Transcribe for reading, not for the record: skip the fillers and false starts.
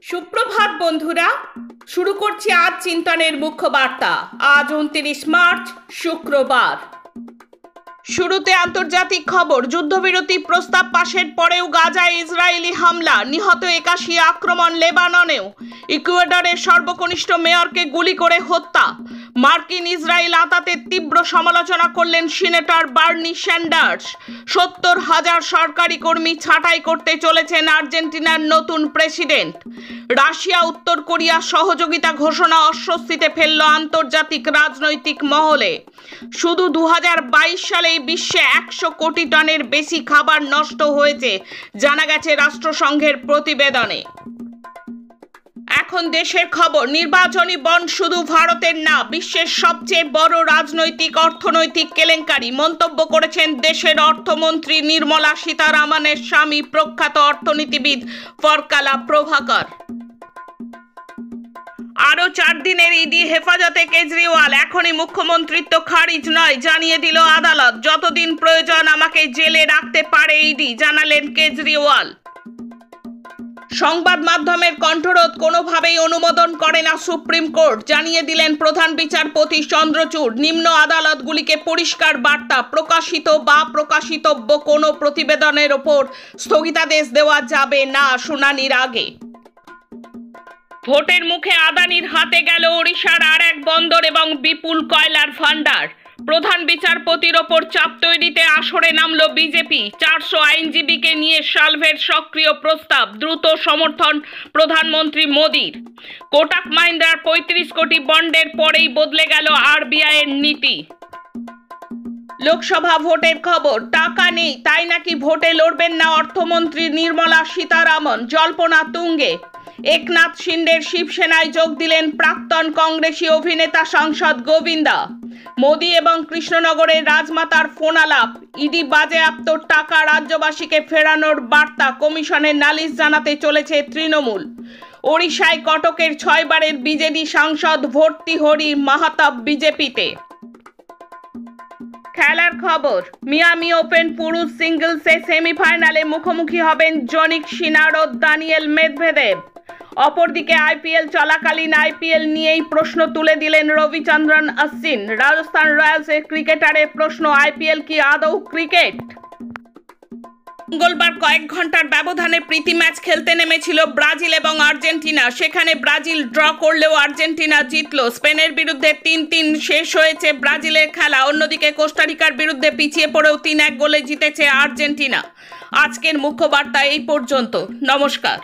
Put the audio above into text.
সুপ্রভাত বন্ধুরা, শুরু করছি আজ চিন্তনের মুখ্য বার্তা। আজ 29 মার্চ শুক্রবার। শুরুতে আন্তর্জাতিক খবর। যুদ্ধবিরতি প্রস্তাব পাশের পরেও গাজায় ইসরায়েলি হামলা, নিহত 81, আক্রমণ লেবাননেও। ইকুয়েডরের সর্বকনিষ্ঠ মেয়রকে গুলি করে হত্যা। মার্কিন ইসরায়েল আতাতের তীব্র সমালোচনা করলেন সিনেটর বার্নি স্যান্ডার্স। 70,000 সরকারি কর্মী ছাঁটাই করতে চলেছেন আর্জেন্টিনার নতুন প্রেসিডেন্ট। রাশিয়া উত্তর কোরিয়া সহযোগিতা ঘোষণা অস্বস্তিতে ফেলল আন্তর্জাতিক রাজনৈতিক মহলে। শুধু 2022 সালেই বিশ্বে 100 কোটি টনের বেশি খাবার নষ্ট হয়েছে, জানা গেছে রাষ্ট্রসংঘের প্রতিবেদনে। এখন দেশের খবর। নির্বাচনী বন্ড শুধু ভারতের না, বিশ্বের সবচেয়ে বড় রাজনৈতিক অর্থনৈতিক কেলেঙ্কারি, মন্তব্য করেছেন দেশের অর্থমন্ত্রী নির্মলা সীতারামনের স্বামী প্রখ্যাত অর্থনীতিবিদ ফরকালা প্রভাকর। আরও 4 দিনের ইডি হেফাজতে কেজরিওয়াল। এখনই মুখ্যমন্ত্রিত্ব খারিজ নয়, জানিয়ে দিল আদালত। যতদিন প্রয়োজন আমাকে জেলে রাখতে পারে ইডি, জানালেন কেজরিওয়াল। সংবাদ মাধ্যমের কণ্ঠরোধ কোনোভাবেই অনুমোদন করে না সুপ্রিম কোর্ট, জানিয়ে দিলেন প্রধান বিচারপতি চন্দ্রচূড়। নিম্ন আদালতগুলিকে পরিষ্কার বার্তা, প্রকাশিত বা প্রকাশিতব্য কোনো প্রতিবেদনের ওপর স্থগিতাদেশ দেওয়া যাবে না শুনানির আগে। ভোটের মুখে আদানির হাতে গেল ওড়িশার আর এক বন্দর এবং বিপুল কয়লার ভান্ডার। প্রধান বিচারপতির ওপর চাপ তৈরিতে আসরে নামল বিজেপি। 400 আইনজীবীকে নিয়ে সালভের সক্রিয় প্রস্তাব, দ্রুত সমর্থন প্রধানমন্ত্রী মোদির। কোটাক মাহিন্দ্রার 35 কোটি বন্ডের পরেই বদলে গেল আরবিআইয়ের নীতি। লোকসভা ভোটের খবর। টাকা নেই তাই নাকি ভোটে লড়বেন না অর্থমন্ত্রী নির্মলা সীতারামন, জল্পনা তুঙ্গে। একনাথ শিন্ডের শিবসেনায় যোগ দিলেন প্রাক্তন কংগ্রেসী অভিনেতা সাংসদ গোবিন্দা। মোদি এবং কৃষ্ণনগরের রাজমাতার ফোন আলাপ। ইডি বাজেয়াপ্ত টাকা রাজ্যবাসীকে ফেরানোর বার্তা, কমিশনে নালিশ জানাতে চলেছে তৃণমূল। ওড়িশায় কটকের 6 বারের বিজেডি সাংসদ ভর্তি হরি মাহাতাব বিজেপিতে। খেলার খবর। মিয়ামি ওপেন পুরুষ সিঙ্গলসে সেমিফাইনালে মুখোমুখি হবেন জনিক সিনার ও দানিয়েল মেদভেদেভ। অপরদিকে আইপিএল চলাকালীন আইপিএল নিয়েই প্রশ্ন তুলে দিলেন রবিচন্দ্রন অশ্বিন। রাজস্থান রয়্যালসের ক্রিকেটারের প্রশ্ন, আইপিএল কি আদৌ ক্রিকেট? মঙ্গলবার কয়েক ঘন্টার ব্যবধানে প্রীতি ম্যাচ খেলতে নেমেছিল ব্রাজিল এবং আর্জেন্টিনা। সেখানে ব্রাজিল ড্র করলেও আর্জেন্টিনা জিতল। স্পেনের বিরুদ্ধে 3-3 শেষ হয়েছে ব্রাজিলের খেলা। অন্যদিকে কোস্টারিকার বিরুদ্ধে পিছিয়ে পড়েও 3-1 গোলে জিতেছে আর্জেন্টিনা। আজকের মুখ্য বার্তা এই পর্যন্ত। নমস্কার।